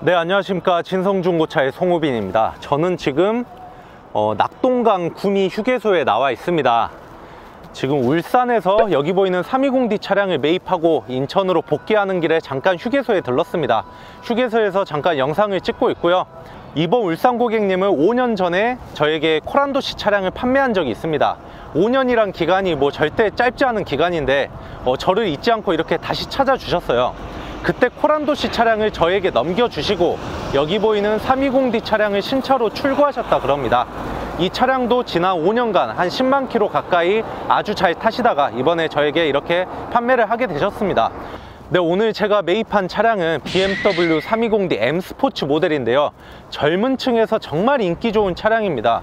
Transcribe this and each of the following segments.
네, 안녕하십니까. 진성중고차의 송우빈입니다. 저는 지금 낙동강 구미 휴게소에 나와 있습니다. 지금 울산에서 여기 보이는 320D 차량을 매입하고 인천으로 복귀하는 길에 잠깐 휴게소에 들렀습니다. 휴게소에서 잠깐 영상을 찍고 있고요. 이번 울산 고객님은 5년 전에 저에게 코란도시 차량을 판매한 적이 있습니다. 5년이란 기간이 뭐 절대 짧지 않은 기간인데 저를 잊지 않고 이렇게 다시 찾아주셨어요. 그때 코란도시 차량을 저에게 넘겨주시고 여기 보이는 320D 차량을 신차로 출고하셨다 그럽니다. 이 차량도 지난 5년간 한 10만 킬로 가까이 아주 잘 타시다가 이번에 저에게 이렇게 판매를 하게 되셨습니다. 네, 오늘 제가 매입한 차량은 BMW 320D M 스포츠 모델인데요. 젊은 층에서 정말 인기 좋은 차량입니다.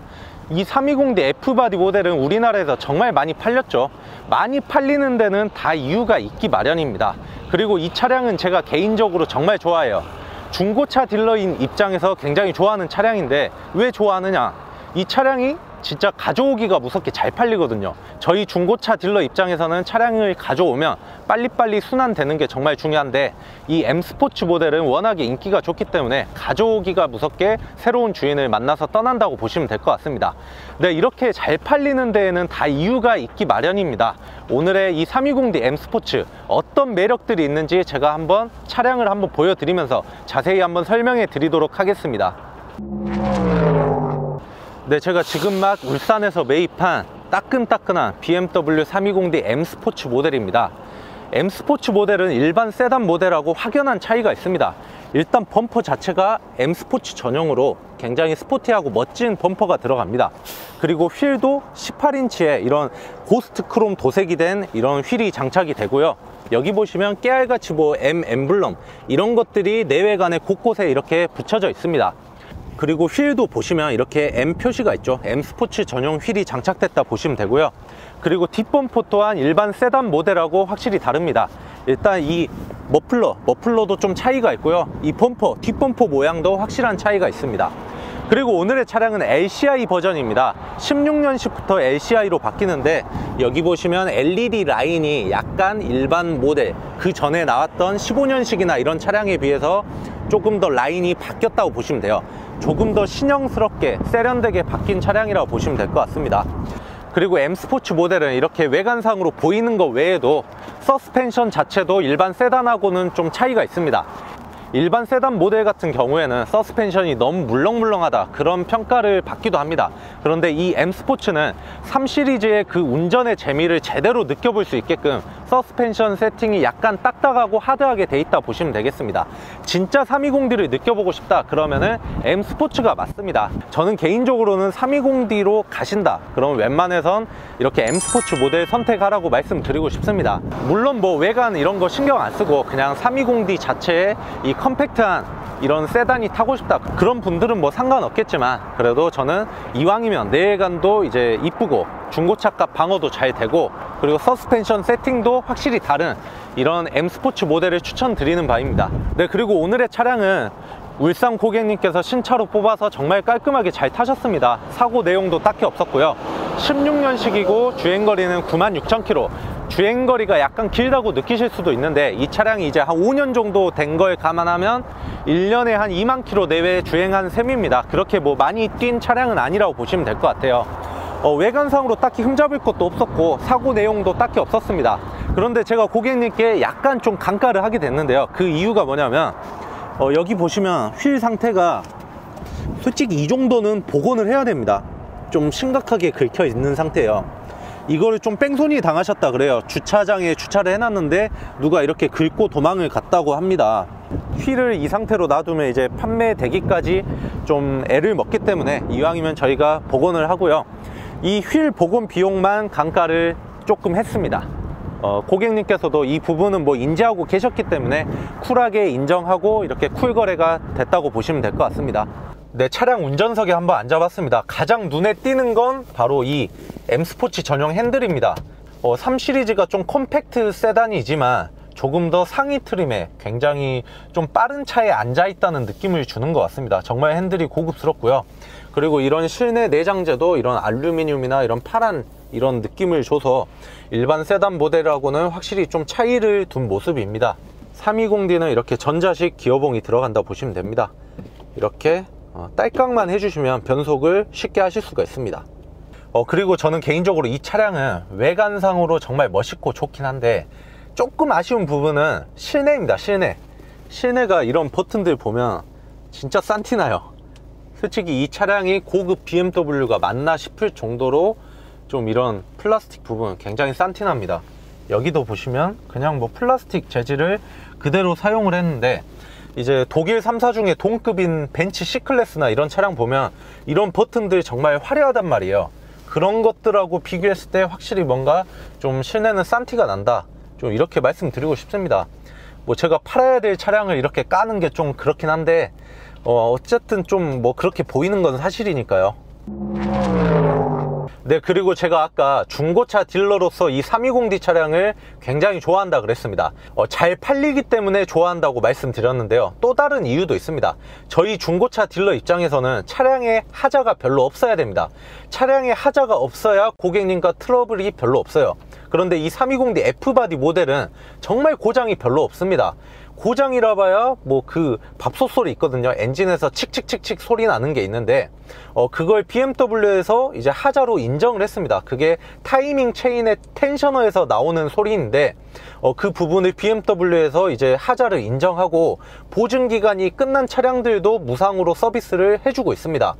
이 320D F바디 모델은 우리나라에서 정말 많이 팔렸죠. 많이 팔리는 데는 다 이유가 있기 마련입니다. 그리고 이 차량은 제가 개인적으로 정말 좋아해요. 중고차 딜러인 입장에서 굉장히 좋아하는 차량인데 왜 좋아하느냐, 이 차량이 진짜 가져오기가 무섭게 잘 팔리거든요. 저희 중고차 딜러 입장에서는 차량을 가져오면 빨리빨리 순환되는 게 정말 중요한데 이 M 스포츠 모델은 워낙에 인기가 좋기 때문에 가져오기가 무섭게 새로운 주인을 만나서 떠난다고 보시면 될 것 같습니다. 네, 이렇게 잘 팔리는 데에는 다 이유가 있기 마련입니다. 오늘의 이 320D M 스포츠 어떤 매력들이 있는지 제가 한번 차량을 한번 보여드리면서 자세히 한번 설명해 드리도록 하겠습니다. 네, 제가 지금 막 울산에서 매입한 따끈따끈한 BMW 320D M 스포츠 모델입니다. M 스포츠 모델은 일반 세단 모델하고 확연한 차이가 있습니다. 일단 범퍼 자체가 M 스포츠 전용으로 굉장히 스포티하고 멋진 범퍼가 들어갑니다. 그리고 휠도 18인치의 이런 고스트 크롬 도색이 된 이런 휠이 장착이 되고요. 여기 보시면 깨알같이 뭐 M 엠블럼 이런 것들이 내외관에 곳곳에 이렇게 붙여져 있습니다. 그리고 휠도 보시면 이렇게 M 표시가 있죠. M 스포츠 전용 휠이 장착됐다 보시면 되고요. 그리고 뒷범퍼 또한 일반 세단 모델하고 확실히 다릅니다. 일단 이 머플러도 좀 차이가 있고요. 이 범퍼, 뒷범퍼 모양도 확실한 차이가 있습니다. 그리고 오늘의 차량은 LCI 버전입니다. 16년식부터 LCI로 바뀌는데 여기 보시면 LED 라인이 약간 일반 모델, 그 전에 나왔던 15년식이나 이런 차량에 비해서 조금 더 라인이 바뀌었다고 보시면 돼요. 조금 더 신형스럽게 세련되게 바뀐 차량이라고 보시면 될 것 같습니다. 그리고 M 스포츠 모델은 이렇게 외관상으로 보이는 것 외에도 서스펜션 자체도 일반 세단하고는 좀 차이가 있습니다. 일반 세단 모델 같은 경우에는 서스펜션이 너무 물렁물렁하다 그런 평가를 받기도 합니다. 그런데 이 M 스포츠는 3 시리즈의 그 운전의 재미를 제대로 느껴볼 수 있게끔 서스펜션 세팅이 약간 딱딱하고 하드하게 돼 있다 보시면 되겠습니다. 진짜 320D를 느껴보고 싶다 그러면은 M 스포츠가 맞습니다. 저는 개인적으로는 320D로 가신다 그럼 웬만해선 이렇게 M 스포츠 모델 선택하라고 말씀드리고 싶습니다. 물론 뭐 외관 이런 거 신경 안 쓰고 그냥 320D 자체에 이 컴팩트한 이런 세단이 타고 싶다 그런 분들은 뭐 상관없겠지만 그래도 저는 이왕이면 내외관도 이제 이쁘고 중고차값 방어도 잘 되고 그리고 서스펜션 세팅도 확실히 다른 이런 M 스포츠 모델을 추천드리는 바입니다. 네, 그리고 오늘의 차량은 울산 고객님께서 신차로 뽑아서 정말 깔끔하게 잘 타셨습니다. 사고 내용도 딱히 없었고요. 16년식이고 주행거리는 96,000km, 주행거리가 약간 길다고 느끼실 수도 있는데 이 차량이 이제 한 5년 정도 된 걸 감안하면 1년에 한 2만 킬로 내외 주행한 셈입니다. 그렇게 뭐 많이 뛴 차량은 아니라고 보시면 될 것 같아요. 외관상으로 딱히 흠잡을 것도 없었고 사고 내용도 딱히 없었습니다. 그런데 제가 고객님께 약간 좀 강가를 하게 됐는데요. 그 이유가 뭐냐면 여기 보시면 휠 상태가 솔직히 이 정도는 복원을 해야 됩니다. 좀 심각하게 긁혀 있는 상태예요. 이거를 좀 뺑소니 당하셨다 그래요. 주차장에 주차를 해놨는데 누가 이렇게 긁고 도망을 갔다고 합니다. 휠을 이 상태로 놔두면 이제 판매되기까지 좀 애를 먹기 때문에 이왕이면 저희가 복원을 하고요. 이 휠 복원 비용만 감가를 조금 했습니다. 고객님께서도 이 부분은 뭐 인지하고 계셨기 때문에 쿨하게 인정하고 이렇게 쿨 거래가 됐다고 보시면 될 것 같습니다. 네, 차량 운전석에 한번 앉아봤습니다. 가장 눈에 띄는 건 바로 이 M 스포츠 전용 핸들입니다. 3 시리즈가 좀 컴팩트 세단이지만 조금 더 상위 트림에 굉장히 좀 빠른 차에 앉아 있다는 느낌을 주는 것 같습니다. 정말 핸들이 고급스럽고요. 그리고 이런 실내 내장재도 이런 알루미늄이나 이런 파란 이런 느낌을 줘서 일반 세단 모델하고는 확실히 좀 차이를 둔 모습입니다. 320D는 이렇게 전자식 기어봉이 들어간다 보시면 됩니다. 이렇게 딸깍만 해주시면 변속을 쉽게 하실 수가 있습니다. 그리고 저는 개인적으로 이 차량은 외관상으로 정말 멋있고 좋긴 한데 조금 아쉬운 부분은 실내입니다. 실내가 이런 버튼들 보면 진짜 싼티나요. 솔직히 이 차량이 고급 BMW가 맞나 싶을 정도로 좀 이런 플라스틱 부분 굉장히 싼티납니다. 여기도 보시면 그냥 뭐 플라스틱 재질을 그대로 사용을 했는데, 이제 독일 3사 중에 동급인 벤츠 C클래스나 이런 차량 보면 이런 버튼들 정말 화려하단 말이에요. 그런 것들하고 비교했을 때 확실히 뭔가 좀 실내는 싼티가 난다, 좀 이렇게 말씀드리고 싶습니다. 뭐 제가 팔아야 될 차량을 이렇게 까는 게 좀 그렇긴 한데 어쨌든 좀 뭐 그렇게 보이는 건 사실이니까요. 네, 그리고 제가 아까 중고차 딜러로서 이 320D 차량을 굉장히 좋아한다 그랬습니다. 잘 팔리기 때문에 좋아한다고 말씀드렸는데요. 또 다른 이유도 있습니다. 저희 중고차 딜러 입장에서는 차량에 하자가 별로 없어야 됩니다. 차량에 하자가 없어야 고객님과 트러블이 별로 없어요. 그런데 이 320D F바디 모델은 정말 고장이 별로 없습니다. 고장이라 봐야 뭐 그 밥솥 소리 있거든요. 엔진에서 칙칙칙칙 소리 나는 게 있는데 그걸 BMW에서 이제 하자로 인정을 했습니다. 그게 타이밍 체인의 텐셔너에서 나오는 소리인데 그 부분을 BMW에서 이제 하자를 인정하고 보증 기간이 끝난 차량들도 무상으로 서비스를 해주고 있습니다.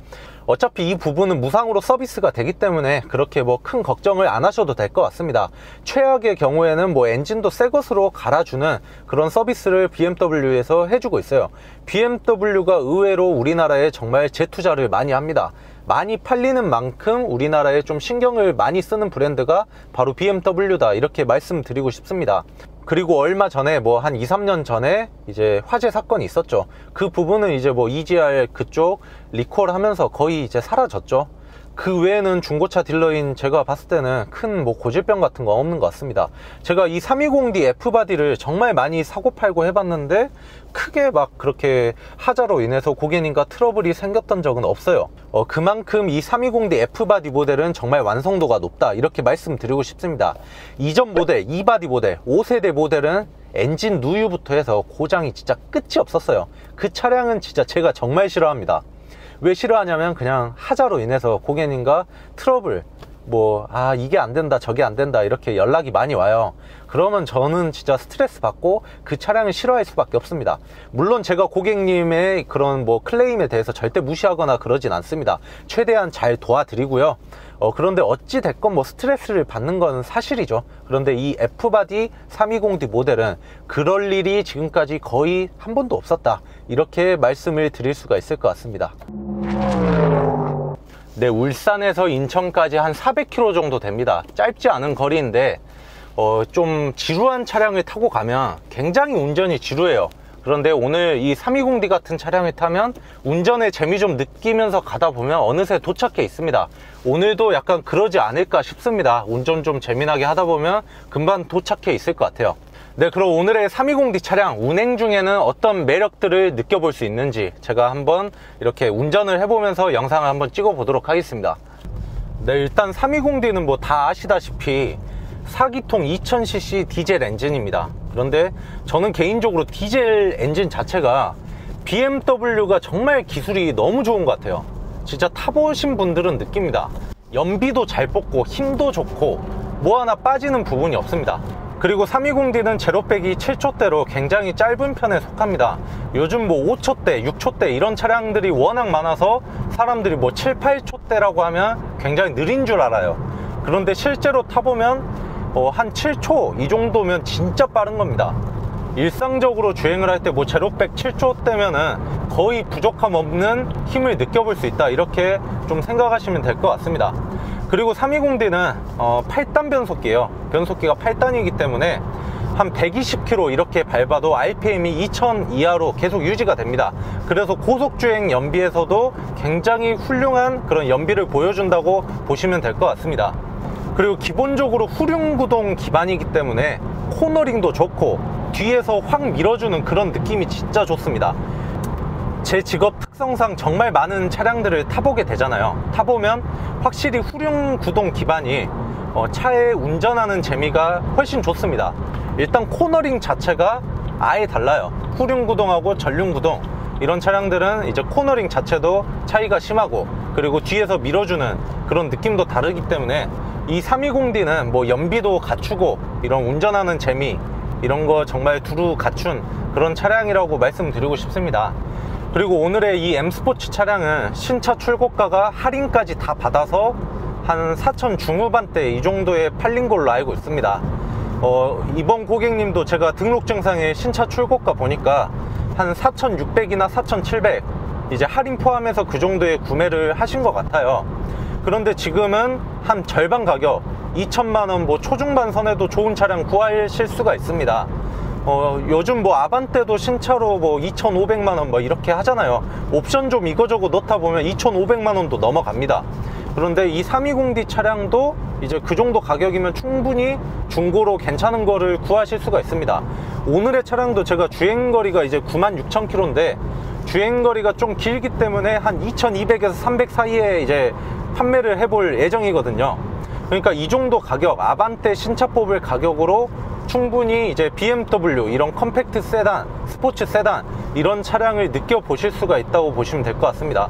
어차피 이 부분은 무상으로 서비스가 되기 때문에 그렇게 뭐 큰 걱정을 안 하셔도 될 것 같습니다. 최악의 경우에는 뭐 엔진도 새 것으로 갈아주는 그런 서비스를 BMW에서 해주고 있어요. BMW가 의외로 우리나라에 정말 재투자를 많이 합니다. 많이 팔리는 만큼 우리나라에 좀 신경을 많이 쓰는 브랜드가 바로 BMW다, 이렇게 말씀드리고 싶습니다. 그리고 얼마 전에 뭐 한 2, 3년 전에 이제 화재 사건이 있었죠. 그 부분은 이제 뭐 EGR 그쪽 리콜 하면서 거의 이제 사라졌죠. 그 외에는 중고차 딜러인 제가 봤을 때는 큰 뭐 고질병 같은 거 없는 것 같습니다. 제가 이 320D F바디를 정말 많이 사고 팔고 해봤는데 크게 막 그렇게 하자로 인해서 고객님과 트러블이 생겼던 적은 없어요. 그만큼 이 320D F바디 모델은 정말 완성도가 높다, 이렇게 말씀드리고 싶습니다. 이전 모델, 2바디 모델, 5세대 모델은 엔진 누유부터 해서 고장이 진짜 끝이 없었어요. 그 차량은 진짜 제가 정말 싫어합니다. 왜 싫어하냐면 그냥 하자로 인해서 고객님과 트러블, 뭐 이게 안 된다 저게 안 된다 이렇게 연락이 많이 와요. 그러면 저는 진짜 스트레스 받고 그 차량을 싫어할 수밖에 없습니다. 물론 제가 고객님의 그런 뭐 클레임에 대해서 절대 무시하거나 그러진 않습니다. 최대한 잘 도와드리고요. 그런데 어찌 됐건 뭐 스트레스를 받는 건 사실이죠. 그런데 이 F바디 320D 모델은 그럴 일이 지금까지 거의 한 번도 없었다, 이렇게 말씀을 드릴 수가 있을 것 같습니다. 네, 울산에서 인천까지 한 400km 정도 됩니다. 짧지 않은 거리인데 좀 지루한 차량을 타고 가면 굉장히 운전이 지루해요. 그런데 오늘 이 320D 같은 차량을 타면 운전의 재미 좀 느끼면서 가다 보면 어느새 도착해 있습니다. 오늘도 약간 그러지 않을까 싶습니다. 운전 좀 재미나게 하다 보면 금방 도착해 있을 것 같아요. 네, 그럼 오늘의 320D 차량 운행 중에는 어떤 매력들을 느껴볼 수 있는지 제가 한번 이렇게 운전을 해보면서 영상을 한번 찍어 보도록 하겠습니다. 네, 일단 320D는 뭐 다 아시다시피 4기통 2000cc 디젤 엔진입니다. 그런데 저는 개인적으로 디젤 엔진 자체가 BMW가 정말 기술이 너무 좋은 것 같아요. 진짜 타보신 분들은 느낍니다. 연비도 잘 뽑고 힘도 좋고 뭐 하나 빠지는 부분이 없습니다. 그리고 320D는 제로백이 7초대로 굉장히 짧은 편에 속합니다. 요즘 뭐 5초대, 6초대 이런 차량들이 워낙 많아서 사람들이 뭐 7, 8초대라고 하면 굉장히 느린 줄 알아요. 그런데 실제로 타보면 한 7초 이 정도면 진짜 빠른 겁니다. 일상적으로 주행을 할 때 뭐 제로백 7초대면은 거의 부족함 없는 힘을 느껴볼 수 있다, 이렇게 좀 생각하시면 될 것 같습니다. 그리고 320D는 8단 변속기예요. 변속기가 8단이기 때문에 한 120km 이렇게 밟아도 RPM이 2000 이하로 계속 유지가 됩니다. 그래서 고속주행 연비에서도 굉장히 훌륭한 그런 연비를 보여준다고 보시면 될 것 같습니다. 그리고 기본적으로 후륜구동 기반이기 때문에 코너링도 좋고 뒤에서 확 밀어주는 그런 느낌이 진짜 좋습니다. 제 직업 특성상 정말 많은 차량들을 타보게 되잖아요. 타보면 확실히 후륜구동 기반이 차에 운전하는 재미가 훨씬 좋습니다. 일단 코너링 자체가 아예 달라요. 후륜 구동하고 전륜 구동, 이런 차량들은 이제 코너링 자체도 차이가 심하고, 그리고 뒤에서 밀어주는 그런 느낌도 다르기 때문에 이 320D는 뭐 연비도 갖추고 이런 운전하는 재미 이런 거 정말 두루 갖춘 그런 차량이라고 말씀드리고 싶습니다. 그리고 오늘의 이 M스포츠 차량은 신차 출고가가 할인까지 다 받아서 한 4천 중후반대 이 정도에 팔린 걸로 알고 있습니다. 이번 고객님도 제가 등록증상에 신차 출고가 보니까 한 4,600이나 4,700 이제 할인 포함해서 그 정도의 구매를 하신 것 같아요. 그런데 지금은 한 절반 가격 2천만원 뭐 초중반 선에도 좋은 차량 구하실 수가 있습니다. 요즘 뭐 아반떼도 신차로 뭐 2,500만원 뭐 이렇게 하잖아요. 옵션 좀 이거저거 넣다 보면 2,500만원도 넘어갑니다. 그런데 이 320D 차량도 이제 그 정도 가격이면 충분히 중고로 괜찮은 거를 구하실 수가 있습니다. 오늘의 차량도 제가 주행거리가 이제 96,000km인데 주행거리가 좀 길기 때문에 한 2200에서 300 사이에 이제 판매를 해볼 예정이거든요. 그러니까 이 정도 가격, 아반떼 신차 뽑을 가격으로 충분히 이제 BMW 이런 컴팩트 세단, 스포츠 세단 이런 차량을 느껴보실 수가 있다고 보시면 될 것 같습니다.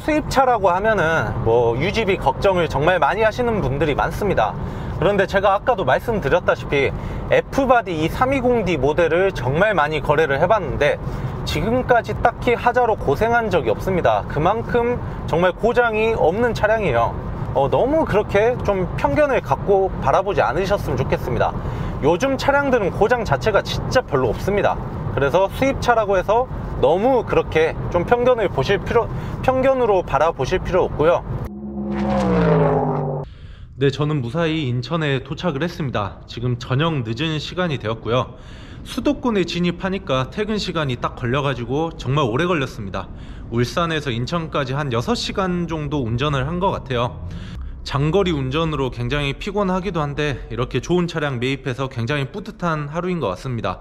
수입차라고 하면은 뭐 유지비 걱정을 정말 많이 하시는 분들이 많습니다. 그런데 제가 아까도 말씀드렸다시피 F바디 이 320D 모델을 정말 많이 거래를 해봤는데 지금까지 딱히 하자로 고생한 적이 없습니다. 그만큼 정말 고장이 없는 차량이에요. 너무 그렇게 좀 편견을 갖고 바라보지 않으셨으면 좋겠습니다. 요즘 차량들은 고장 자체가 진짜 별로 없습니다. 그래서 수입차라고 해서 너무 그렇게 좀 편견으로 바라보실 필요 없고요. 네, 저는 무사히 인천에 도착을 했습니다. 지금 저녁 늦은 시간이 되었고요. 수도권에 진입하니까 퇴근 시간이 딱 걸려가지고 정말 오래 걸렸습니다. 울산에서 인천까지 한 6시간 정도 운전을 한 것 같아요. 장거리 운전으로 굉장히 피곤하기도 한데 이렇게 좋은 차량 매입해서 굉장히 뿌듯한 하루인 것 같습니다.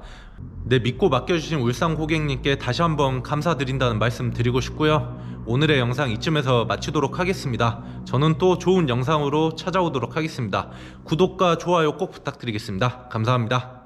네, 믿고 맡겨주신 울산 고객님께 다시 한번 감사드린다는 말씀 드리고 싶고요. 오늘의 영상 이쯤에서 마치도록 하겠습니다. 저는 또 좋은 영상으로 찾아오도록 하겠습니다. 구독과 좋아요 꼭 부탁드리겠습니다. 감사합니다.